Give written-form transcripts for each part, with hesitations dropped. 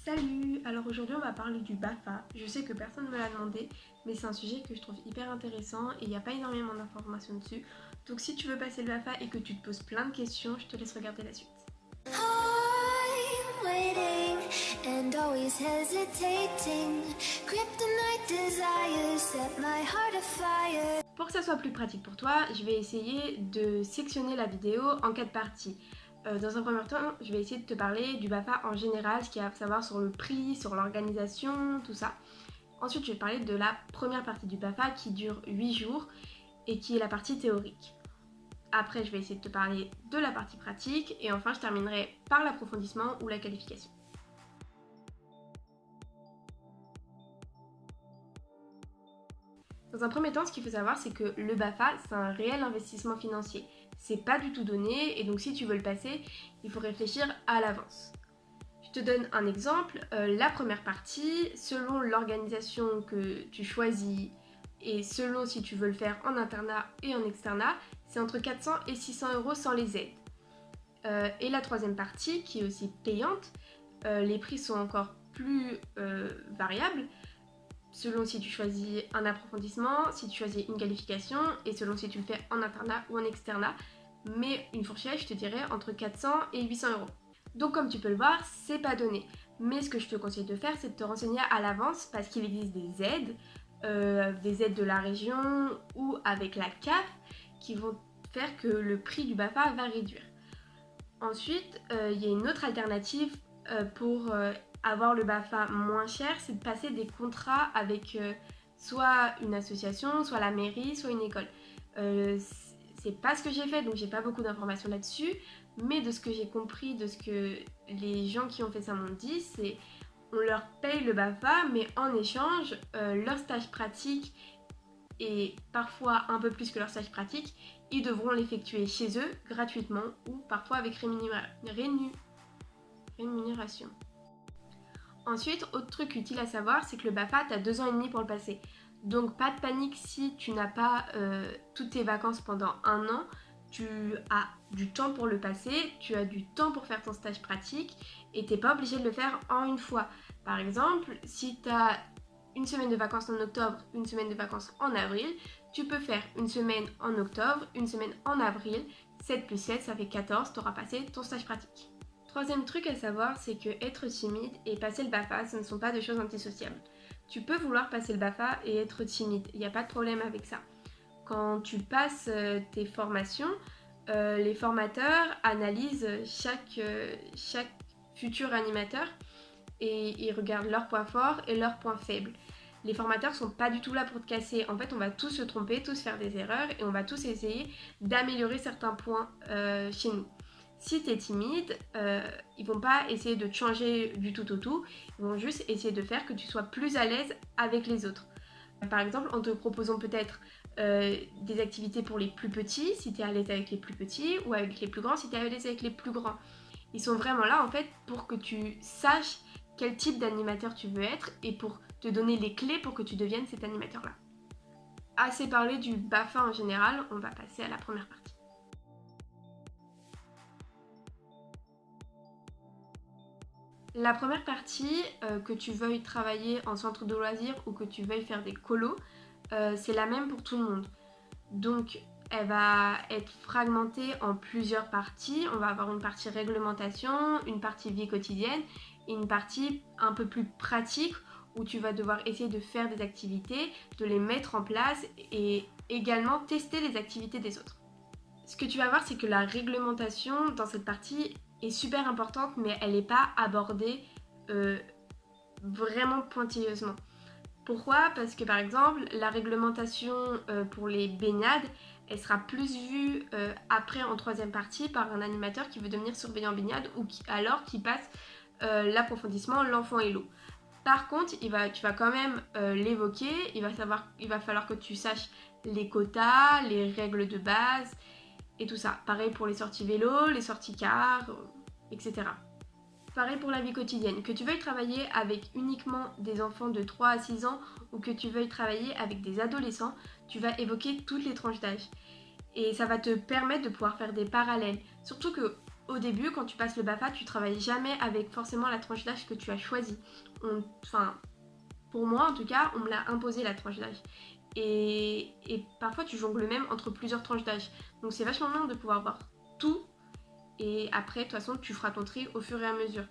Salut! Alors aujourd'hui on va parler du BAFA. Je sais que personne ne me l'a demandé, mais c'est un sujet que je trouve hyper intéressant et il n'y a pas énormément d'informations dessus. Donc si tu veux passer le BAFA et que tu te poses plein de questions, je te laisse regarder la suite. And always hesitating. Kryptonite desires set my heart afire. Pour que ça soit plus pratique pour toi, je vais essayer de sectionner la vidéo en 4 parties. Dans un premier temps, je vais essayer de te parler du BAFA en général, ce qu'il y a à savoir sur le prix, sur l'organisation, tout ça. Ensuite, je vais parler de la première partie du BAFA qui dure 8 jours et qui est la partie théorique. Après, je vais essayer de te parler de la partie pratique et enfin, je terminerai par l'approfondissement ou la qualification. Dans un premier temps, ce qu'il faut savoir, c'est que le BAFA, c'est un réel investissement financier. C'est pas du tout donné, et donc si tu veux le passer, il faut réfléchir à l'avance. Je te donne un exemple. La première partie, selon l'organisation que tu choisis et selon si tu veux le faire en internat et en externat, c'est entre 400 et 600 euros sans les aides. Et la troisième partie, qui est aussi payante, les prix sont encore plus variables, selon si tu choisis un approfondissement, si tu choisis une qualification et selon si tu le fais en internat ou en externat. Mais une fourchette, je te dirais, entre 400 et 800 euros. Donc comme tu peux le voir, c'est pas donné. Mais ce que je te conseille de faire, c'est de te renseigner à l'avance parce qu'il existe des aides de la région ou avec la CAF qui vont faire que le prix du BAFA va réduire. Ensuite, il y a une autre alternative pour avoir le BAFA moins cher, c'est de passer des contrats avec soit une association, soit la mairie, soit une école. C'est pas ce que j'ai fait, donc j'ai pas beaucoup d'informations là-dessus, mais de ce que j'ai compris, de ce que les gens qui ont fait ça m'ont dit, c'est on leur paye le BAFA, mais en échange, leur stage pratique et parfois un peu plus que leur stage pratique, ils devront l'effectuer chez eux gratuitement ou parfois avec rémunération. Ensuite, autre truc utile à savoir, c'est que le BAFA, tu as 2 ans et demi pour le passer. Donc pas de panique si tu n'as pas toutes tes vacances pendant 1 an. Tu as du temps pour le passer, tu as du temps pour faire ton stage pratique et tu n'es pas obligé de le faire en une fois. Par exemple, si tu as une semaine de vacances en octobre, une semaine de vacances en avril, tu peux faire une semaine en octobre, une semaine en avril. 7 plus 7, ça fait 14, tu auras passé ton stage pratique. Troisième truc à savoir, c'est que être timide et passer le BAFA, ce ne sont pas des choses antisociables. Tu peux vouloir passer le BAFA et être timide, il n'y a pas de problème avec ça. Quand tu passes tes formations, les formateurs analysent chaque futur animateur et ils regardent leurs points forts et leurs points faibles. Les formateurs sont pas du tout là pour te casser. En fait, on va tous se tromper, tous faire des erreurs et on va tous essayer d'améliorer certains points chez nous. Si tu es timide, ils vont pas essayer de te changer du tout au tout, ils vont juste essayer de faire que tu sois plus à l'aise avec les autres. Par exemple, en te proposant peut-être des activités pour les plus petits, si tu es à l'aise avec les plus petits, ou avec les plus grands, si tu es à l'aise avec les plus grands. Ils sont vraiment là en fait pour que tu saches quel type d'animateur tu veux être et pour te donner les clés pour que tu deviennes cet animateur-là. Assez parlé du BAFA en général, on va passer à la première partie. La première partie, que tu veuilles travailler en centre de loisirs ou que tu veuilles faire des colos, c'est la même pour tout le monde. Donc elle va être fragmentée en plusieurs parties. On va avoir une partie réglementation, une partie vie quotidienne et une partie un peu plus pratique où tu vas devoir essayer de faire des activités, de les mettre en place et également tester les activités des autres. Ce que tu vas voir, c'est que la réglementation dans cette partie est super importante, mais elle n'est pas abordée vraiment pointilleusement. Pourquoi ? Parce que par exemple, la réglementation pour les baignades, elle sera plus vue après en troisième partie par un animateur qui veut devenir surveillant baignade ou qui passe l'approfondissement l'enfant et l'eau. Par contre, tu vas quand même l'évoquer, il va falloir que tu saches les quotas, les règles de base et tout ça. Pareil pour les sorties vélo, les sorties car, etc. Pareil pour la vie quotidienne, que tu veuilles travailler avec uniquement des enfants de 3 à 6 ans ou que tu veuilles travailler avec des adolescents, tu vas évoquer toutes les tranches d'âge. Et ça va te permettre de pouvoir faire des parallèles. Surtout que Au début, quand tu passes le BAFA, tu travailles jamais avec forcément la tranche d'âge que tu as choisie. Enfin, pour moi en tout cas, on me l'a imposé la tranche d'âge. Et parfois tu jongles même entre plusieurs tranches d'âge. Donc c'est vachement bien de pouvoir voir tout. Et après, de toute façon, tu feras ton tri au fur et à mesure.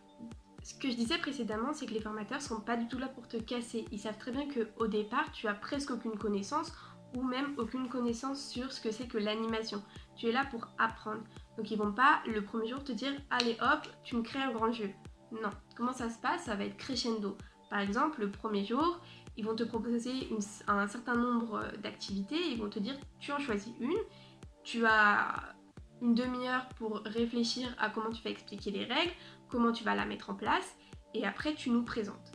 Ce que je disais précédemment, c'est que les formateurs sont pas du tout là pour te casser. Ils savent très bien qu'au départ, tu as presque aucune connaissance ou même aucune connaissance sur ce que c'est que l'animation. Tu es là pour apprendre. Donc ils vont pas le premier jour te dire allez hop, tu me crées un grand jeu. Non. Comment ça se passe? Ça va être crescendo. Par exemple, le premier jour, ils vont te proposer un certain nombre d'activités. Ils vont te dire tu en choisis une. Tu as une demi-heure pour réfléchir à comment tu vas expliquer les règles, comment tu vas la mettre en place, et après tu nous présentes.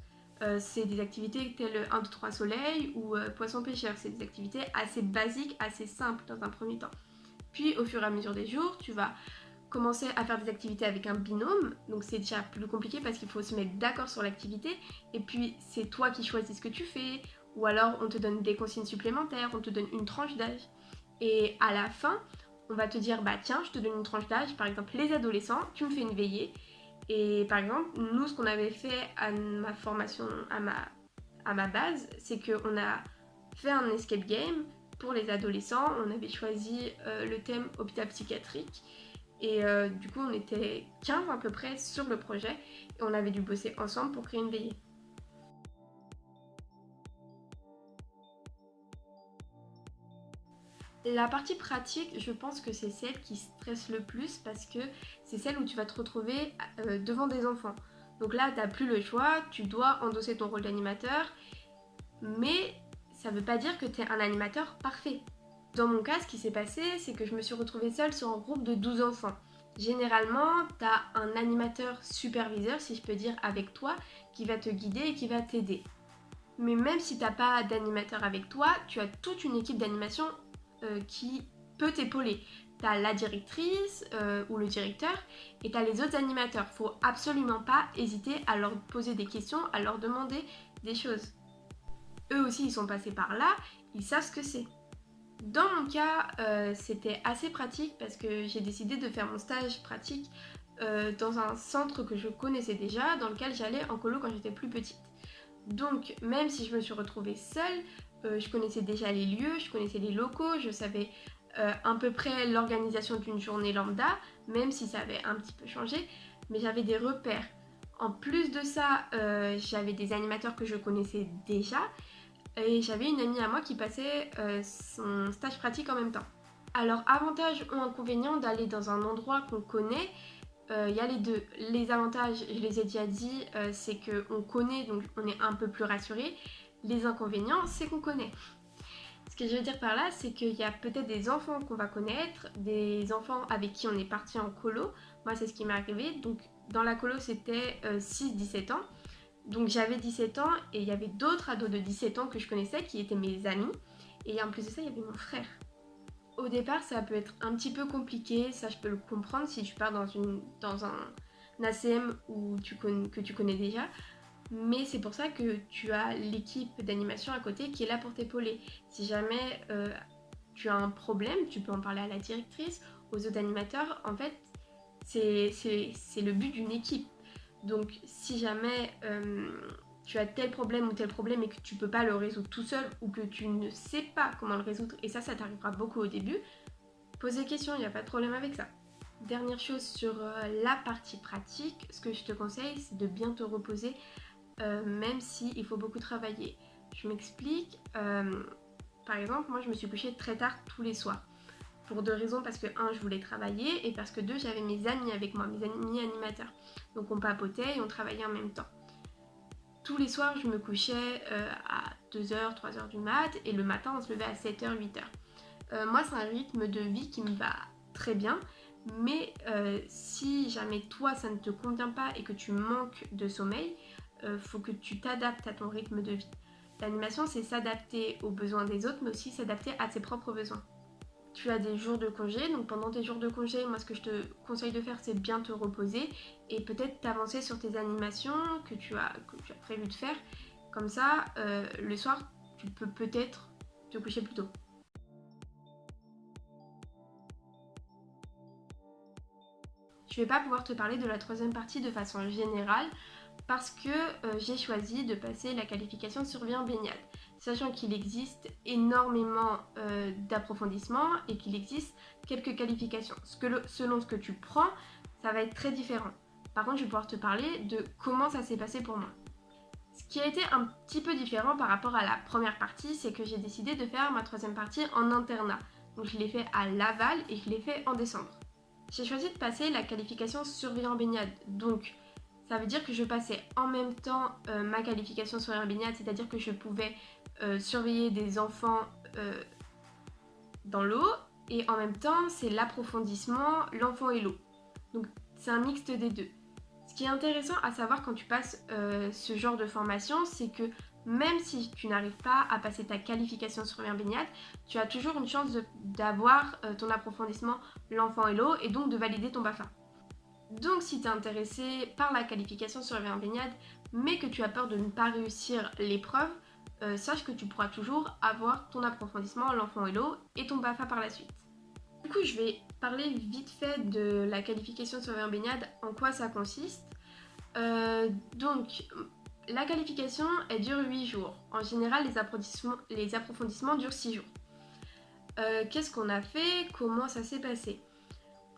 C'est des activités telles 1, 2, 3 soleil ou poisson pêcheur. C'est des activités assez basiques, assez simples dans un premier temps. Puis au fur et à mesure des jours, tu vas commencer à faire des activités avec un binôme. Donc c'est déjà plus compliqué parce qu'il faut se mettre d'accord sur l'activité. Et puis c'est toi qui choisis ce que tu fais. Ou alors on te donne des consignes supplémentaires, on te donne une tranche d'âge. Et à la fin, on va te dire bah tiens, je te donne une tranche d'âge, par exemple les adolescents, tu me fais une veillée. Et par exemple, nous ce qu'on avait fait à ma formation, à ma base, c'est qu'on a fait un escape game pour les adolescents. On avait choisi le thème hôpital psychiatrique. Et du coup, on était 15 à peu près sur le projet. Et on avait dû bosser ensemble pour créer une veillée. La partie pratique, je pense que c'est celle qui stresse le plus parce que c'est celle où tu vas te retrouver devant des enfants. Donc là, tu n'as plus le choix, tu dois endosser ton rôle d'animateur, mais ça ne veut pas dire que tu es un animateur parfait. Dans mon cas, ce qui s'est passé, c'est que je me suis retrouvée seule sur un groupe de 12 enfants. Généralement, tu as un animateur superviseur, si je peux dire, avec toi, qui va te guider et qui va t'aider. Mais même si tu n'as pas d'animateur avec toi, tu as toute une équipe d'animation qui peut t'épauler. Tu as la directrice ou le directeur et tu as les autres animateurs. Faut absolument pas hésiter à leur poser des questions, à leur demander des choses. Eux aussi, ils sont passés par là, ils savent ce que c'est. Dans mon cas, c'était assez pratique parce que j'ai décidé de faire mon stage pratique dans un centre que je connaissais déjà, dans lequel j'allais en colo quand j'étais plus petite. Donc, même si je me suis retrouvée seule, je connaissais déjà les lieux, je connaissais les locaux, je savais à peu près l'organisation d'une journée lambda, même si ça avait un petit peu changé, mais j'avais des repères. En plus de ça, j'avais des animateurs que je connaissais déjà, et j'avais une amie à moi qui passait son stage pratique en même temps. Alors, avantage ou inconvénient d'aller dans un endroit qu'on connaît, il y a les deux. Les avantages, je les ai déjà dit, c'est qu'on connaît, donc on est un peu plus rassuré. Les inconvénients, c'est qu'on connaît. Ce que je veux dire par là, c'est qu'il y a peut-être des enfants qu'on va connaître, des enfants avec qui on est parti en colo. Moi, c'est ce qui m'est arrivé. Donc, dans la colo, c'était 6-17 ans. Donc, j'avais 17 ans et il y avait d'autres ados de 17 ans que je connaissais qui étaient mes amis. Et en plus de ça, il y avait mon frère. Au départ, ça peut être un petit peu compliqué, ça je peux le comprendre si tu pars dans un ACM que tu connais déjà, mais c'est pour ça que tu as l'équipe d'animation à côté qui est là pour t'épauler. Si jamais tu as un problème, tu peux en parler à la directrice, aux autres animateurs. En fait, c'est le but d'une équipe. Donc si jamais tu as tel problème ou tel problème et que tu peux pas le résoudre tout seul ou que tu ne sais pas comment le résoudre, et ça t'arrivera beaucoup au début, pose des questions, il n'y a pas de problème avec ça. Dernière chose sur la partie pratique, ce que je te conseille, c'est de bien te reposer, même s'il faut beaucoup travailler. Je m'explique, par exemple, moi je me suis couchée très tard tous les soirs. Pour deux raisons, parce que un, je voulais travailler, et parce que deux, j'avais mes amis avec moi, mes amis animateurs. Donc on papotait et on travaillait en même temps. Tous les soirs, je me couchais à 2h, 3h du mat, et le matin, on se levait à 7h, 8h. Moi, c'est un rythme de vie qui me va très bien, mais si jamais toi, ça ne te convient pas et que tu manques de sommeil, faut que tu t'adaptes à ton rythme de vie. L'animation, c'est s'adapter aux besoins des autres, mais aussi s'adapter à ses propres besoins. Tu as des jours de congé, donc pendant tes jours de congé, moi ce que je te conseille de faire, c'est bien te reposer et peut-être t'avancer sur tes animations que tu as prévu de faire. Comme ça, le soir, tu peux peut-être te coucher plus tôt. je vais pas pouvoir te parler de la troisième partie de façon générale parce que j'ai choisi de passer la qualification survie en baignade, sachant qu'il existe énormément d'approfondissements et qu'il existe quelques qualifications. Selon ce que tu prends, ça va être très différent. Par contre, je vais pouvoir te parler de comment ça s'est passé pour moi. Ce qui a été un petit peu différent par rapport à la première partie, c'est que j'ai décidé de faire ma troisième partie en internat. Donc je l'ai fait à Laval et je l'ai fait en décembre. J'ai choisi de passer la qualification survie en baignade. Donc ça veut dire que je passais en même temps ma qualification survie en baignade, c'est-à-dire que je pouvais surveiller des enfants dans l'eau et en même temps c'est l'approfondissement, l'enfant et l'eau. Donc c'est un mixte des deux. Ce qui est intéressant à savoir quand tu passes ce genre de formation, c'est que même si tu n'arrives pas à passer ta qualification survie en baignade, tu as toujours une chance d'avoir ton approfondissement, l'enfant et l'eau, et donc de valider ton BAFA. Donc si tu es intéressé par la qualification survie en baignade, mais que tu as peur de ne pas réussir l'épreuve, sache que tu pourras toujours avoir ton approfondissement, l'enfant et l'eau, et ton BAFA par la suite. Du coup, je vais parler vite fait de la qualification survie en baignade, en quoi ça consiste. Donc, la qualification, elle dure 8 jours. En général, les approfondissements durent 6 jours. Qu'est-ce qu'on a fait? Comment ça s'est passé?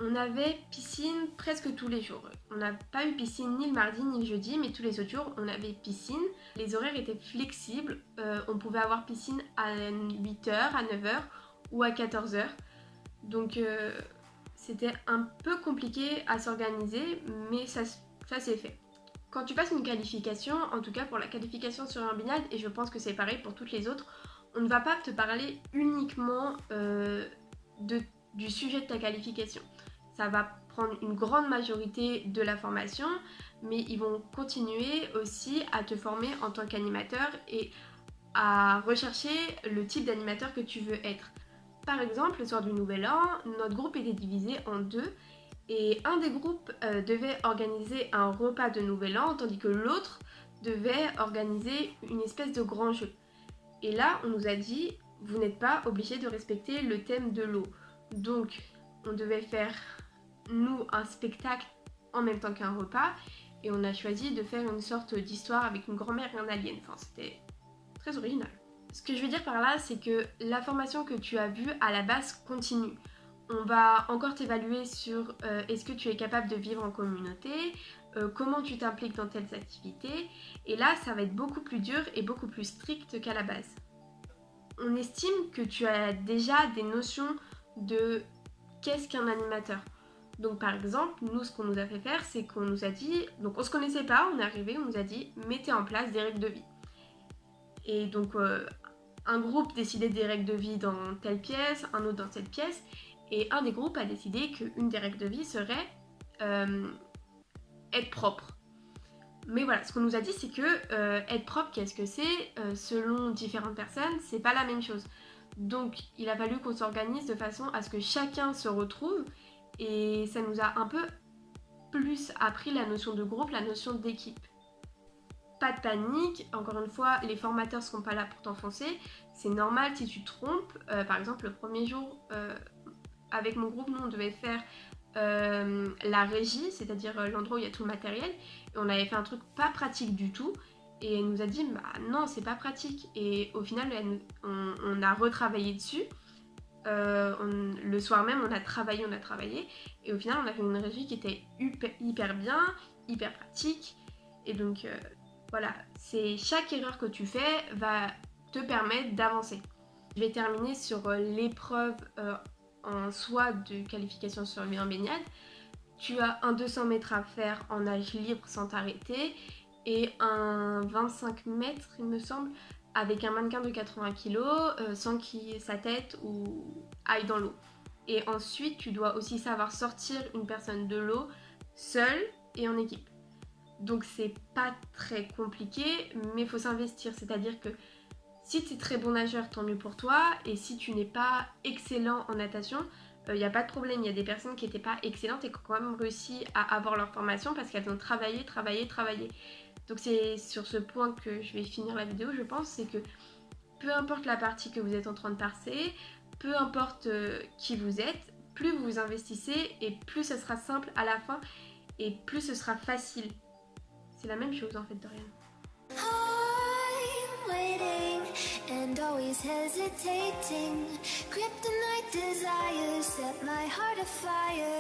On avait piscine presque tous les jours. On n'a pas eu piscine ni le mardi ni le jeudi, mais tous les autres jours, on avait piscine. Les horaires étaient flexibles. On pouvait avoir piscine à 8h, à 9h ou à 14h. Donc c'était un peu compliqué à s'organiser, mais ça s'est fait. Quand tu passes une qualification, en tout cas pour la qualification sur un baignade, et je pense que c'est pareil pour toutes les autres, on ne va pas te parler uniquement du sujet de ta qualification. Ça va prendre une grande majorité de la formation, mais ils vont continuer aussi à te former en tant qu'animateur et à rechercher le type d'animateur que tu veux être. Par exemple, le soir du Nouvel An, notre groupe était divisé en deux et un des groupes devait organiser un repas de Nouvel An tandis que l'autre devait organiser une espèce de grand jeu. Et là, on nous a dit, vous n'êtes pas obligés de respecter le thème de l'eau. Donc, on devait faire, nous, un spectacle en même temps qu'un repas et on a choisi de faire une sorte d'histoire avec une grand-mère et un alien. Enfin, c'était très original. Ce que je veux dire par là, c'est que la formation que tu as vue à la base continue. On va encore t'évaluer sur est-ce que tu es capable de vivre en communauté, comment tu t'impliques dans telles activités, et là ça va être beaucoup plus dur et beaucoup plus strict qu'à la base. On estime que tu as déjà des notions de qu'est-ce qu'un animateur. Donc par exemple, nous ce qu'on nous a fait faire, c'est qu'on nous a dit, donc on se connaissait pas, on est arrivé, on nous a dit mettez en place des règles de vie. Et donc un groupe décidait des règles de vie dans telle pièce, un autre dans cette pièce, et un des groupes a décidé qu'une des règles de vie serait être propre. Mais voilà, ce qu'on nous a dit, c'est que être propre, qu'est-ce que c'est? Selon différentes personnes, c'est pas la même chose. Donc il a fallu qu'on s'organise de façon à ce que chacun se retrouve, et ça nous a un peu plus appris la notion de groupe, la notion d'équipe. Pas de panique, encore une fois, les formateurs ne seront pas là pour t'enfoncer. C'est normal si tu te trompes. Par exemple, le premier jour, avec mon groupe, nous, on devait faire la régie, c'est-à-dire l'endroit où il y a tout le matériel. Et on avait fait un truc pas pratique du tout. Et elle nous a dit, bah non, c'est pas pratique. Et au final, on a retravaillé dessus. Le soir même, on a travaillé. Et au final, on a fait une régie qui était hyper bien, hyper pratique. Et donc... voilà, c'est chaque erreur que tu fais va te permettre d'avancer. Je vais terminer sur l'épreuve en soi de qualification survie en baignade. Tu as un 200 mètres à faire en nage libre sans t'arrêter et un 25 mètres, il me semble, avec un mannequin de 80 kg sans que sa tête ou aille dans l'eau. Et ensuite, tu dois aussi savoir sortir une personne de l'eau seule et en équipe. Donc c'est pas très compliqué, mais il faut s'investir. C'est-à-dire que si tu es très bon nageur, tant mieux pour toi. Et si tu n'es pas excellent en natation, il n'y a pas de problème. Il y a des personnes qui n'étaient pas excellentes et qui ont quand même réussi à avoir leur formation parce qu'elles ont travaillé. Donc c'est sur ce point que je vais finir la vidéo, je pense. C'est que peu importe la partie que vous êtes en train de passer, peu importe qui vous êtes, plus vous vous investissez et plus ce sera simple à la fin et plus ce sera facile. C'est la même chose en fait, Dorian. I'm waiting and always hesitating. Kryptonite desires set my heart afire.